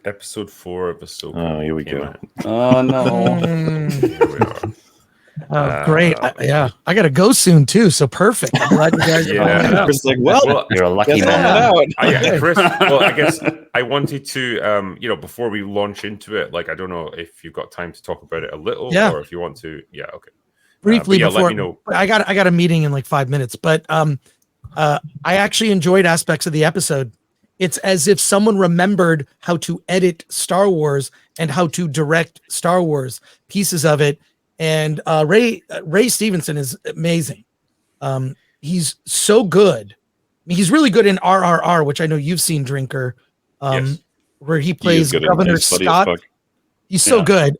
Episode 4 of Ahsoka. Oh, here we go. Oh no. Here we are. Great. I got to go soon too. So perfect. I'm glad you guys are Yeah. pointing it out. Chris is like, well, You're a lucky guess I'm man. out. Chris. Well, I guess I wanted to, before we launch into it, like I don't know if you've got time to talk about it a little, Yeah. or if you want to. Yeah, okay. Briefly before let me know. I got a meeting in like 5 minutes, but I actually enjoyed aspects of the episode. It's as if someone remembered how to edit Star Wars and how to direct Star Wars pieces of it. And Ray Stevenson is amazing. He's so good. I mean, he's really good in RRR, which I know you've seen, Drinker, Yes. where he plays good in Governor this, funny as Scott. fuck. He's so Yeah. good.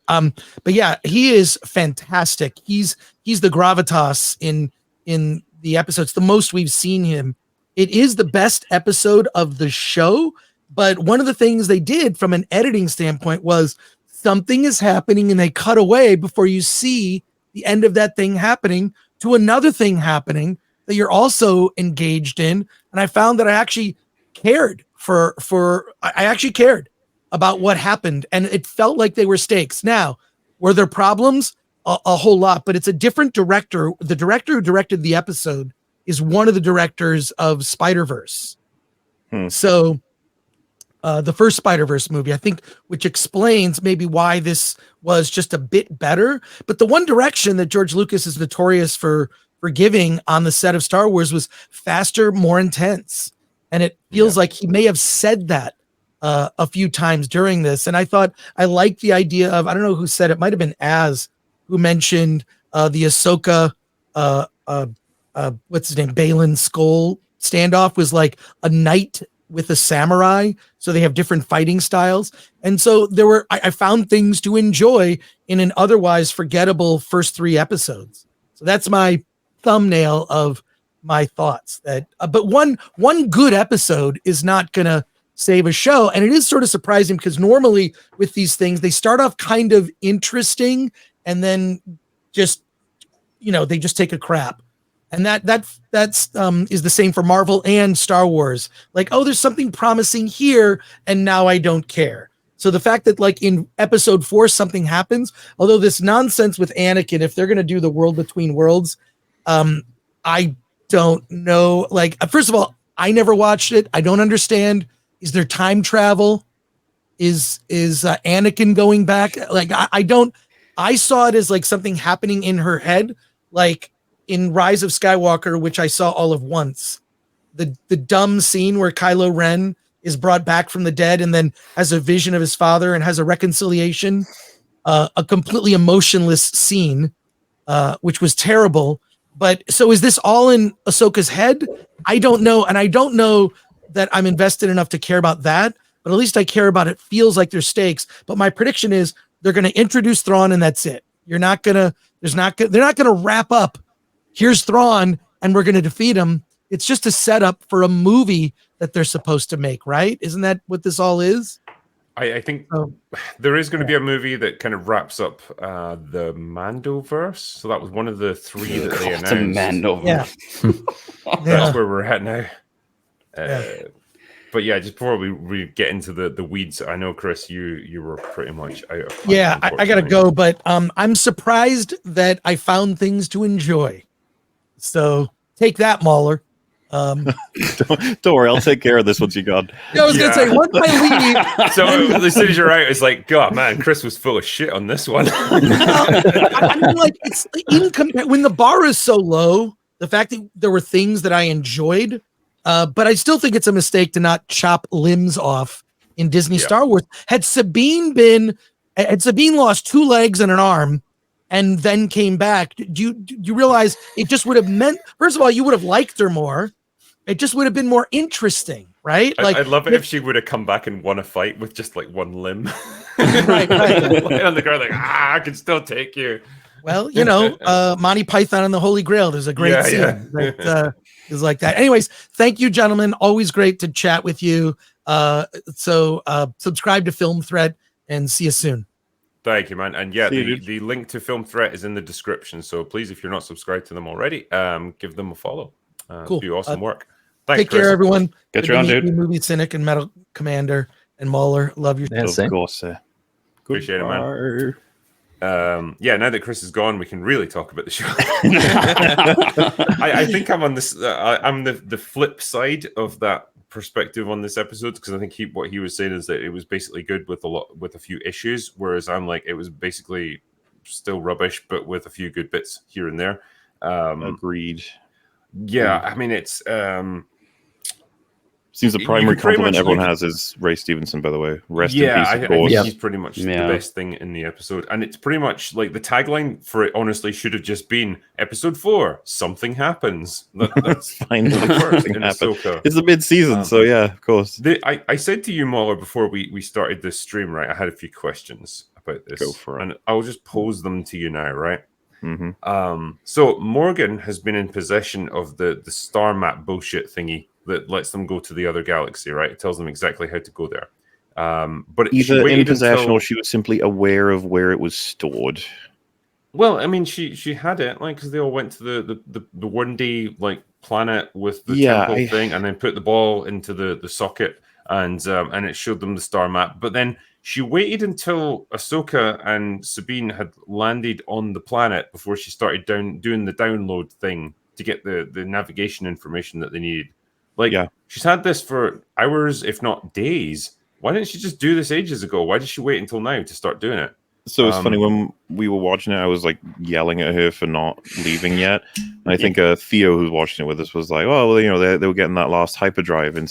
But yeah, he is fantastic. He's the gravitas in the episodes, the most we've seen him. It is the best episode of the show, but one of the things they did from an editing standpoint was something is happening and they cut away before you see the end of that thing happening to another thing happening that you're also engaged in. And I found that I actually cared I actually cared about what happened, and it felt like they were stakes. Now, were there problems? A whole lot, but it's a different director. The director who directed the episode is one of the directors of Spider-Verse. So the first Spider-Verse movie, I think, which explains maybe why this was just a bit better. But the one direction that George Lucas is notorious for giving on the set of Star Wars was faster, more intense. And it feels like he may have said that a few times during this. And I thought I liked the idea of, I don't know who said it, might have been Az, who mentioned the Ahsoka, what's his name, Balin Skoll standoff was like a knight with a samurai, so they have different fighting styles. And so I found things to enjoy in an otherwise forgettable first 3 episodes. So that's my thumbnail of my thoughts. That but one good episode is not gonna save a show, and it is sort of surprising because normally with these things they start off kind of interesting and then just they just take a crap. And that's is the same for Marvel and Star Wars. Like, oh, there's something promising here, and now I don't care. So the fact that like in episode 4 something happens, although this nonsense with Anakin, if they're gonna do the world between worlds, I don't know. Like, first of all, I never watched it. I don't understand. Is there time travel? Is Anakin going back? Like, I don't. I saw it as like something happening in her head, like in Rise of Skywalker, which I saw all of once. The dumb scene where Kylo Ren is brought back from the dead and then has a vision of his father and has a reconciliation, a completely emotionless scene, which was terrible. But so is this all in Ahsoka's head? I don't know. And I don't know that I'm invested enough to care about that, but at least I care about it. Feels like there's stakes. But my prediction is they're going to introduce Thrawn and that's it. They're not going to wrap up. Here's Thrawn and we're going to defeat him. It's just a setup for a movie that they're supposed to make, right? Isn't that what this all is? I think there is going to be a movie that kind of wraps up the Mandoverse. So that was one of the 3 that they announced. It's a Mandoverse. That's where we're at now. But yeah, just before we get into the weeds, I know, Chris, you were pretty much out of time. Yeah, I gotta go, but I'm surprised that I found things to enjoy. So take that, Mauler. Don't worry, I'll take care of this once you gone. I was gonna say once I leave. So as soon as you're out, it's like, God, man, Chris was full of shit on this one. I mean, like it's when the bar is so low, the fact that there were things that I enjoyed, but I still think it's a mistake to not chop limbs off in Disney Star Wars. Had Sabine lost 2 legs and an arm, and then came back, do you realize it just would have meant? First of all, you would have liked her more. It just would have been more interesting, right? Like, I'd love it if she would have come back and won a fight with just like one limb. right. On the ground, like, I can still take you. Well, Monty Python and the Holy Grail. There's a great scene that is like that. Anyways, thank you, gentlemen. Always great to chat with you. So subscribe to Film Threat and see you soon. Thank you, man. And yeah, the link to Film Threat is in the description. So please, if you're not subscribed to them already, give them a follow. Cool. Do awesome work. Thanks, Take care, Chris. everyone. Get you on, dude. Movie Cynic and Metal Commander. And Mahler, love your Yeah, Of same. course. Appreciate it, man. Goodbye. Yeah, now that Chris is gone, we can really talk about the show. I think I'm on this. I'm the flip side of that perspective on this episode, because I think what he was saying is that it was basically good with a few issues, whereas I'm like, it was basically still rubbish, but with a few good bits here and there. Agreed. Yeah, I mean, it's Seems the you primary could pretty compliment much everyone look- has is Ray Stevenson, by the way. Rest yeah, in peace, I of think course. Yeah. he's pretty much the Yeah. best thing in the episode, and it's pretty much like the tagline for it. Honestly, should have just been episode 4. Something happens. That's Finally, first something in happened. Ahsoka. It's the mid-season, so yeah, of course. I said to you, Mahler, before we started this stream, right? I had a few questions about this. Go for it. And I'll just pose them to you now, right? hmm So Morgan has been in possession of the star map bullshit thingy that lets them go to the other galaxy, right? It tells them exactly how to go there. But she Either in waited possession until, or she was simply aware of where it was stored. well, I mean, she had it, like, because they all went to the one day like planet with the temple thing, and then put the ball into the socket, and it showed them the star map. But then she waited until Ahsoka and Sabine had landed on the planet before she started doing the download thing to get the navigation information that they needed. Like, Yeah. she's had this for hours, if not days. Why didn't she just do this ages ago? Why did she wait until now to start doing it? So it's funny, when we were watching it, I was like yelling at her for not leaving yet. And I think Theo, who's watching it with us, was like, "Oh, well, you know, they were getting that last hyperdrive in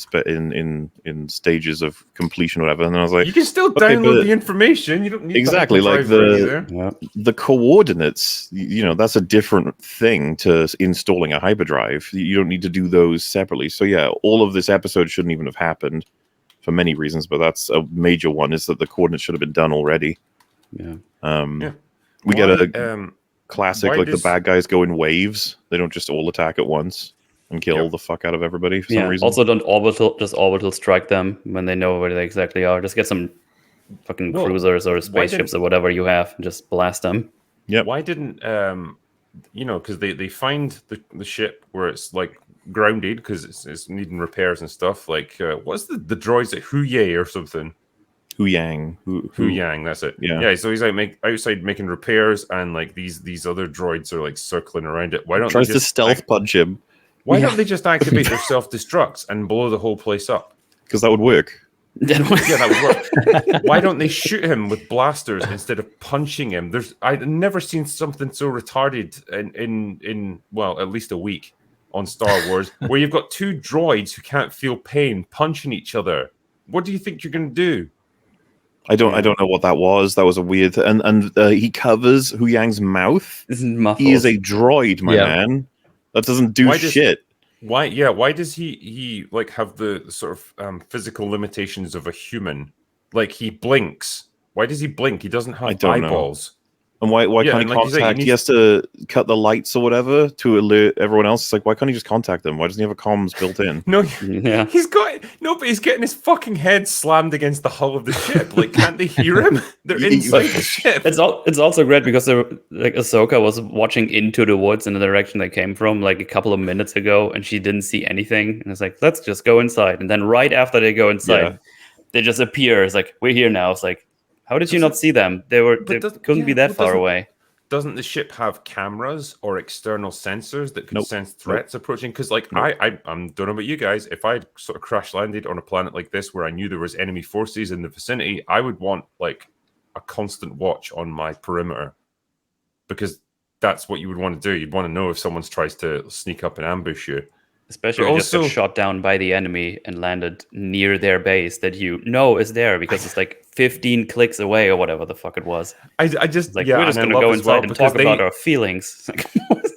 stages of completion, or whatever." And then I was like, You can still okay, download but- the information. You don't need Exactly, the like hyperdrive already there. Yeah. the coordinates, you know, that's a different thing to installing a hyperdrive. You don't need to do those separately. So yeah, all of this episode shouldn't even have happened for many reasons, but that's a major one, is that the coordinates should have been done already. Yeah. Yeah. We get a Um, classic, why like does- the bad guys go in waves. They don't just all attack at once and kill Yep. the fuck out of everybody for some Yeah. reason. Also, don't orbital strike them when they know where they exactly are. Just get some fucking Well, cruisers or why spaceships didn't- or whatever you have, and just blast them. Yep. Why didn't you know? Because they find the ship where it's like grounded because it's needing repairs and stuff. Like what's the droids at Huye or something? Hu Yang. Hu Yang, that's it. Yeah. So he's like outside making repairs, and like these other droids are like circling around it. Why don't Tries they to just stealth punch him Why don't they just activate their self destructs and blow the whole place up? because that would work. Yeah, that would work. Why don't they shoot him with blasters instead of punching him? I've never seen something so retarded in well, at least a week on Star Wars, where you've got two droids who can't feel pain punching each other. What do you think you're going to do? I don't know what that was. That was a weird. And he covers Hu Yang's mouth. This is muffled. He is a droid, my Yeah. man. That doesn't do Why does- shit. Why does he like have the sort of physical limitations of a human? Like, he blinks. Why does he blink? He doesn't I have don't know. eyeballs. And why Yeah, can't and he like you say, he contact? He, needs- has to cut the lights or whatever to alert everyone else. It's like, why can't he just contact them? Why doesn't he have a comms built in? No, Yeah. but he's getting his fucking head slammed against the hull of the ship. Like, can't they hear him? They're inside the ship. It's also great because like Ahsoka was watching into the woods in the direction they came from like a couple of minutes ago, and she didn't see anything. And it's like, let's just go inside. And then right after they go inside, Yeah. they just appear. It's like, we're here now. It's like, how did you not see them? They couldn't be that far away. Doesn't the ship have cameras or external sensors that could Nope. sense threats approaching? Because, like, I don't know about you guys. If I sort of crash landed on a planet like this where I knew there was enemy forces in the vicinity, I would want like a constant watch on my perimeter, because that's what you would want to do. You'd want to know if someone tries to sneak up and ambush you. Especially But if you just got also- shot down by the enemy and landed near their base that you know is there because it's like 15 clicks away or whatever the fuck it was. I just It's like, yeah, we're just and I going to love go as well inside and because talk about our feelings.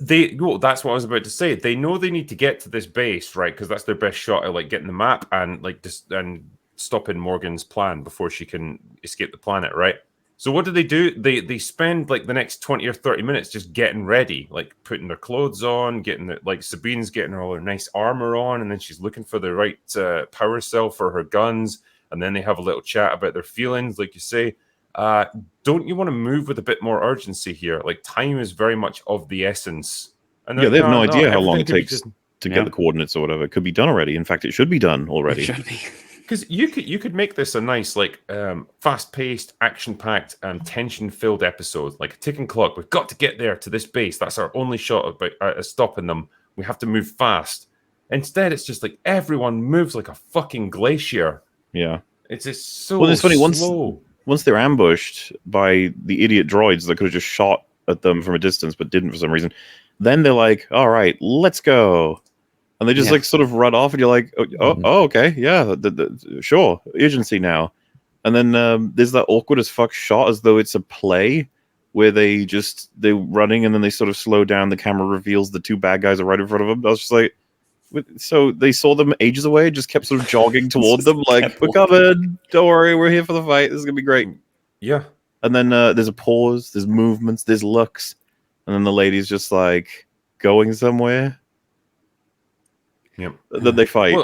that's what I was about to say. They know they need to get to this base, right? Because that's their best shot at like getting the map and like and stopping Morgan's plan before she can escape the planet, right? So what do? They spend like the next 20 or 30 minutes just getting ready, like putting their clothes on, getting the, like Sabine's getting all her nice armor on, and then she's looking for the right power cell for her guns, and then they have a little chat about their feelings, like you say. Don't you want to move with a bit more urgency here? Like, time is very much of the essence. And Yeah, they have no idea how long everything it could be takes just- to Yeah. get the coordinates or whatever. It could be done already. In fact, it should be done already. Should be. Because you could make this a nice, like, fast-paced, action-packed, tension-filled episode, like a ticking clock. We've got to get there to this base. That's our only shot at stopping them. We have to move fast. Instead, it's just like everyone moves like a fucking glacier. Yeah. It's just so Well, it's funny, slow. Once they're ambushed by the idiot droids that could have just shot at them from a distance but didn't for some reason, then they're like, all right, let's go. And they just like sort of run off, and you're like, oh okay, yeah, sure, urgency now. And then there's that awkward as fuck shot as though it's a play where they're running and then they sort of slow down. The camera reveals the two bad guys are right in front of them. I was just like, so they saw them ages away, just kept sort of jogging toward them, like, we're coming, don't worry, we're here for the fight, this is gonna be great. Yeah. And then there's a pause, there's movements, there's looks, and then the lady's just like going somewhere. Yep. Then they fight.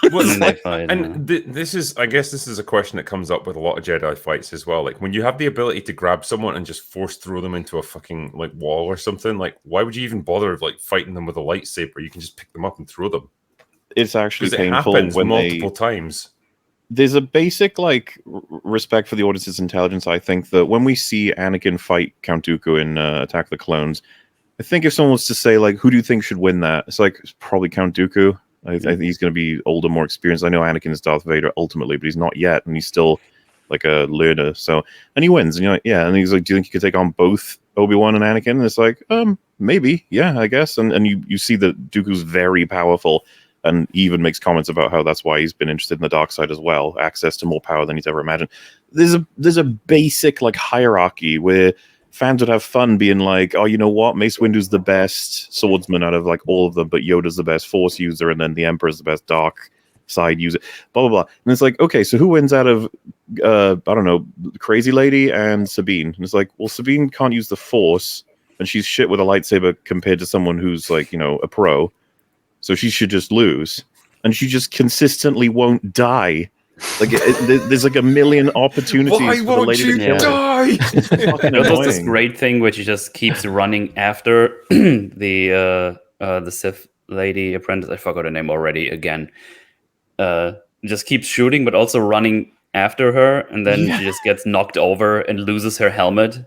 This is, I guess, this is a question that comes up with a lot of Jedi fights as well. Like, when you have the ability to grab someone and just force throw them into a fucking like wall or something, like, why would you even bother like fighting them with a lightsaber? You can just pick them up and throw them. It's actually painful it happens when multiple times. There's a basic like respect for the audience's intelligence. I think that when we see Anakin fight Count Dooku in Attack of the Clones, I think if someone was to say, like, who do you think should win that? It's like, it's probably Count Dooku. I think he's going to be older, more experienced. I know Anakin is Darth Vader ultimately, but he's not yet, and he's still like a learner. So, and he wins. And you're like, yeah. And he's like, do you think you could take on both Obi-Wan and Anakin? And it's like, maybe, yeah, I guess. And you see that Dooku's very powerful, and he even makes comments about how that's why he's been interested in the dark side as well, access to more power than he's ever imagined. There's a basic like hierarchy where fans would have fun being like, oh, you know what? Mace Windu's the best swordsman out of like all of them, but Yoda's the best Force user, and then the Emperor's the best dark side user, blah, blah, blah. And it's like, okay, so who wins out of, I don't know, Crazy Lady and Sabine? And it's like, well, Sabine can't use the Force, and she's shit with a lightsaber compared to someone who's like, you know, a pro. So she should just lose. And she just consistently won't die. Like there's like a million opportunities Why for the lady to kill her. It was this great thing where she just keeps running after the Sith lady apprentice. I forgot her name already. Again, just keeps shooting, but also running after her, and then she just gets knocked over and loses her helmet.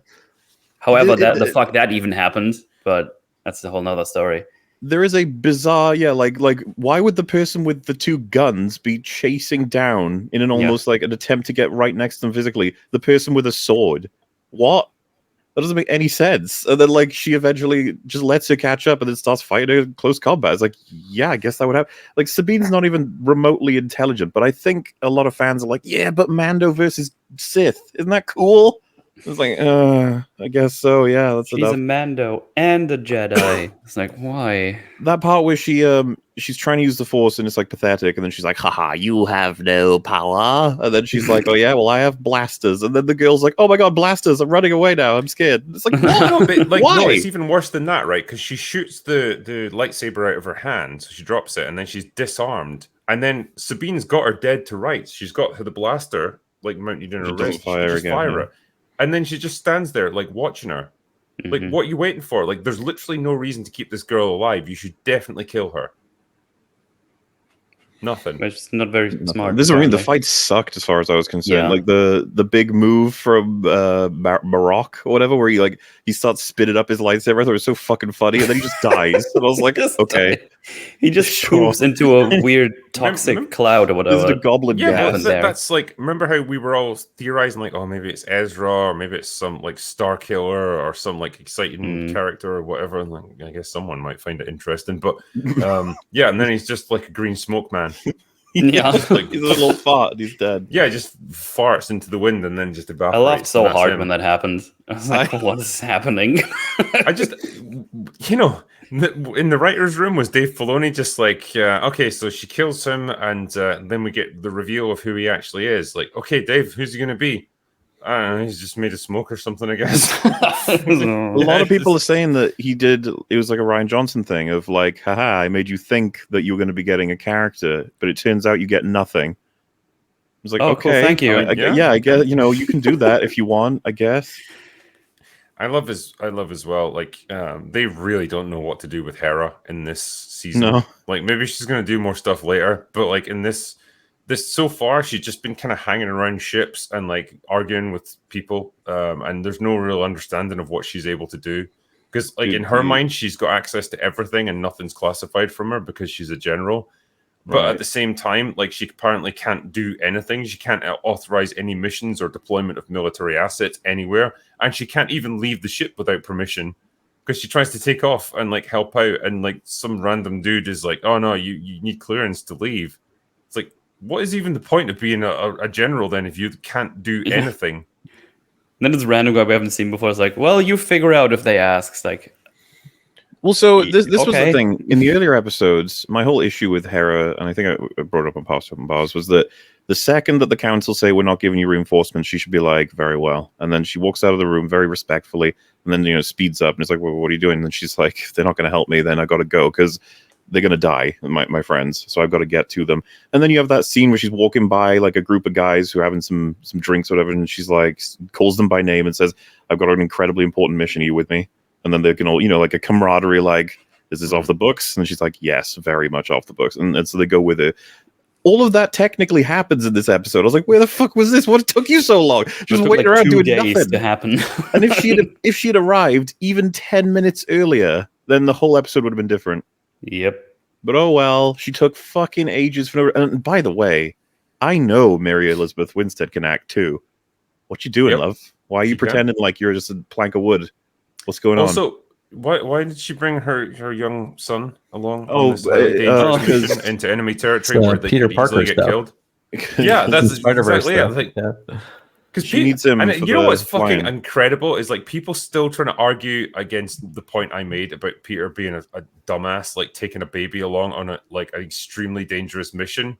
However, the fuck that even happened, but that's a whole nother story. There is a bizarre, like why would the person with the two guns be chasing down in an almost like an attempt to get right next to them physically the person with a sword? What? That doesn't make any sense. And then like she eventually just lets her catch up and then starts fighting her in close combat. It's like, yeah, I guess that would happen. Like Sabine's not even remotely intelligent, but I think a lot of fans are like, yeah, but Mando versus Sith, isn't that cool? It's like, I guess so. Yeah, that's She's enough. a Mando and a Jedi. It's like, why? That part where she's trying to use the Force and it's like pathetic, and then she's like, haha, you have no power. And then she's like, oh yeah, well I have blasters. And then the girl's like, oh my god, blasters! I'm running away now. I'm scared. It's like, no, but, like, why? No, it's even worse than that, right? Because she shoots the lightsaber out of her hand, so she drops it, and then she's disarmed. And then Sabine's got her dead to rights. She's got her the blaster like mounted in her wrist. She just fire it. And then she just stands there, like, watching her. Like, what are you waiting for? Like, there's literally no reason to keep this girl alive. You should definitely kill her. Nothing. It's not very smart. This is what I mean. The fight sucked as far as I was concerned. Yeah. Like the big move from Marok or whatever, where he starts spitting up his lightsaber. I thought it was so fucking funny, and then he just dies. And I was like, okay, he just poops into a weird toxic cloud or whatever. This is the goblin gas. That's like, remember how we were all theorizing, like, oh, maybe it's Ezra, or maybe it's some like Star Killer or some like exciting character or whatever. And like, I guess someone might find it interesting, but yeah. And then he's just like a green smoke man. Yeah, like, he's a little fart and he's dead. Yeah, just farts into the wind and then just evaporates. I laughed so hard when that happened. I was like, what is happening? I just, you know, in the writer's room was Dave Filoni just like, okay, so she kills him, and then we get the reveal of who he actually is. Like, okay, Dave, who's he going to be? I don't know, he's just made of smoke or something, I guess. A lot of people are saying that it was like a Rian Johnson thing of like, haha, I made you think that you were going to be getting a character, but it turns out you get nothing. It's like, okay, cool, thank you. I guess, you know, you can do that if you want, I guess. I love as well. Like, they really don't know what to do with Hera in this season. No. Like, maybe she's going to do more stuff later, but like in this this so far, she's just been kind of hanging around ships and like arguing with people, and there's no real understanding of what she's able to do. Because like in her mind, she's got access to everything and nothing's classified from her because she's a general. But at the same time, like she apparently can't do anything. She can't authorize any missions or deployment of military assets anywhere, and she can't even leave the ship without permission. Because she tries to take off and like help out, and like some random dude is like, "Oh no, you need clearance to leave." It's like, what is even the point of being a general then if you can't do anything? Then this random guy we haven't seen before is like, well, you figure out if they ask. It's like, Well, so this was the okay. thing. In the earlier episodes, my whole issue with Hera, and I think I brought it up on Past Open Bars, was that the second that the council say we're not giving you reinforcements, she should be like, very well. And then she walks out of the room very respectfully, and then, speeds up, and it's like, well, what are you doing? And then she's like, if they're not going to help me, then I got to go, because they're going to die, my friends, so I've got to get to them. And then you have that scene where she's walking by like a group of guys who are having some drinks or whatever, and she's like, calls them by name and says, I've got an incredibly important mission. Are you with me? And then they can all, like a camaraderie, like, is this off the books? And she's like, yes, very much off the books. And so they go with it. All of that technically happens in this episode. I was like, where the fuck was this? What took you so long? Just waiting like around 2 doing days nothing. to happen. And if she had arrived even 10 minutes earlier, then the whole episode would have been different. Yep. But oh well, she took fucking ages for no. And by the way, I know Mary Elizabeth Winstead can act too. What you doing, love? Why are you pretending like you're just a plank of wood? What's going on? Also, why did she bring her young son along Oh, on this dangerous because mission into enemy territory where they Peter could Parker easily get stuff. killed? Yeah, that's Spider-Verse exactly it. stuff. Like, Yeah. because she needs him. And for you know the what's fucking flying. incredible is like people still trying to argue against the point I made about Peter being a dumbass, like taking a baby along on an extremely dangerous mission.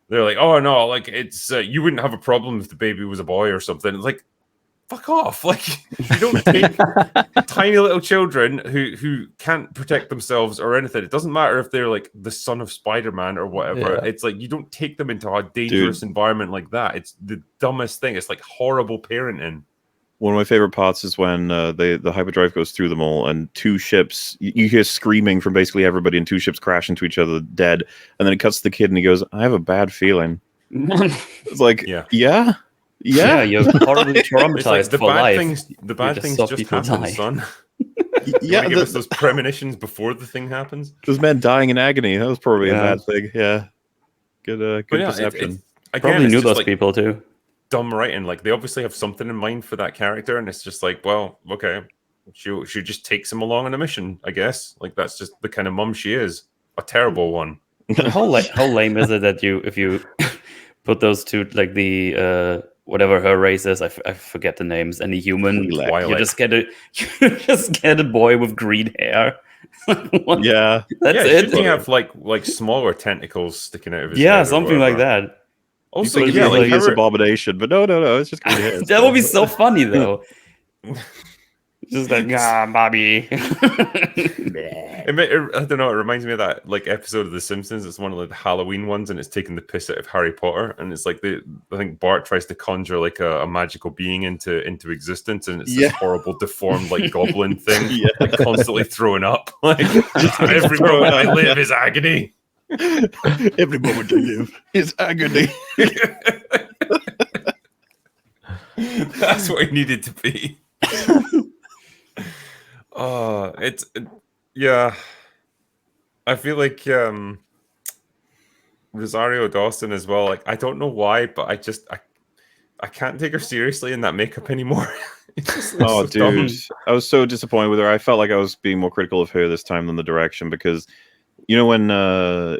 They're like, oh no, like it's you wouldn't have a problem if the baby was a boy or something. It's like, fuck off! Like you don't take tiny little children who can't protect themselves or anything. It doesn't matter if they're like the son of Spider-Man or whatever. Yeah. It's like you don't take them into a dangerous environment like that. It's the dumbest thing. It's like horrible parenting. One of my favorite parts is when the hyperdrive goes through them all, and two ships. You hear screaming from basically everybody, and two ships crash into each other, dead. And then it cuts to the kid, and he goes, "I have a bad feeling." It's like, yeah. Yeah, you're horribly It's traumatized like the for bad life. things. The bad things saw just people happen, die. son. Yeah, Give us those premonitions before the thing happens. those men dying in agony. That was probably a Yeah. bad thing. Yeah, good But yeah, perception. again, Probably it's knew just those like people too. dumb writing. Like they obviously have something in mind for that character, and it's just like, well, okay, she just takes him along on a mission, I guess. Like that's just the kind of mum she is. A terrible one. How lame is it that if you put those two, like the whatever her race is, I forget the names, any human, Twi'lek. you just get a boy with green hair. What? Yeah, That's yeah, it. Shouldn't he have like smaller tentacles sticking out of his head Yeah, or something like whatever? that. Also, you think yeah, it'd be like this how abomination, but no, it's just green hair. That would be so funny though. Just like, Bobby. I don't know. It reminds me of that like episode of The Simpsons. It's one of like, the Halloween ones, and it's taking the piss out of Harry Potter. And it's like I think Bart tries to conjure like a magical being into existence, and it's this horrible, deformed like goblin thing, like constantly throwing up. Like every moment I live is agony. Every moment I live is agony. That's what it needed to be. Yeah. I feel like Rosario Dawson as well. Like I don't know why, but I can't take her seriously in that makeup anymore. Oh, dude, I was so disappointed with her. I felt like I was being more critical of her this time than the direction, because when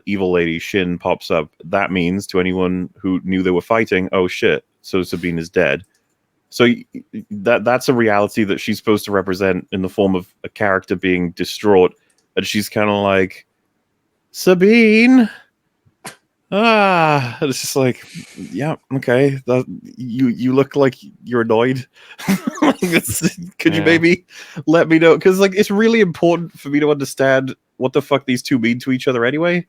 evil lady Shin pops up, that means to anyone who knew they were fighting, oh shit, so Sabine is dead. So that's a reality that she's supposed to represent in the form of a character being distraught, and she's kind of like, Sabine. It's just like, yeah, okay. You look like you're annoyed. Could you maybe let me know? Because like it's really important for me to understand what the fuck these two mean to each other anyway.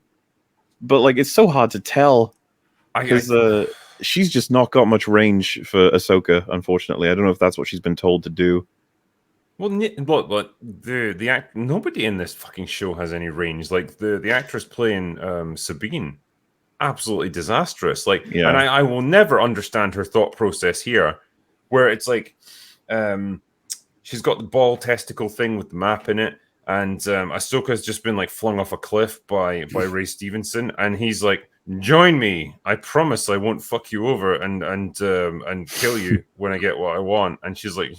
But like it's so hard to tell because she's just not got much range for Ahsoka. Unfortunately, I don't know if that's what she's been told to do. Well, look, nobody in this fucking show has any range. Like the actress playing Sabine. absolutely disastrous. Like, Yeah. and I will never understand her thought process here, where it's like, she's got the ball testicle thing with the map in it, and Ahsoka's just been like flung off a cliff by Ray Stevenson, and he's like, "Join me. I promise I won't fuck you over and kill you when I get what I want." And she's like,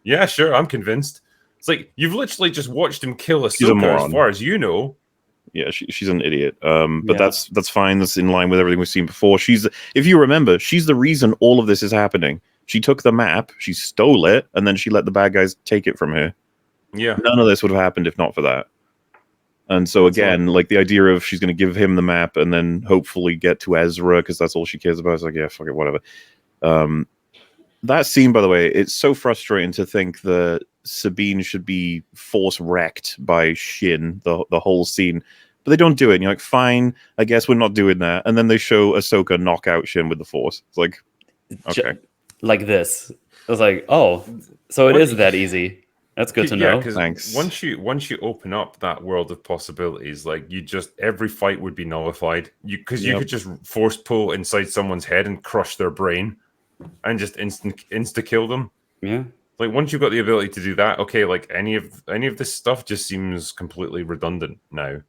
"Yeah, sure, I'm convinced." It's like you've literally just watched him kill She's a Ahsoka, as moron. far as you know. Yeah, she's an idiot. But Yeah. that's fine. That's in line with everything we've seen before. If you remember, she's the reason all of this is happening. She took the map, she stole it, and then she let the bad guys take it from her. Yeah, None of this would have happened if not for that. And so That's again, like the idea of she's going to give him the map and then hopefully get to Ezra because that's all she cares about. It's like, yeah, fuck it, whatever. That scene, by the way, it's so frustrating to think that Sabine should be force wrecked by Shin the whole scene, but they don't do it. And you're like, fine, I guess we're not doing that. And then they show Ahsoka knock out Shin with the force. It's like, okay, Like this. I was like, oh, so it is that easy. That's good to know. because Thanks. once you open up that world of possibilities, like every fight would be nullified. You could just force pull inside someone's head and crush their brain, and just insta kill them. Yeah. Like once you've got the ability to do that, okay, like any of this stuff just seems completely redundant now.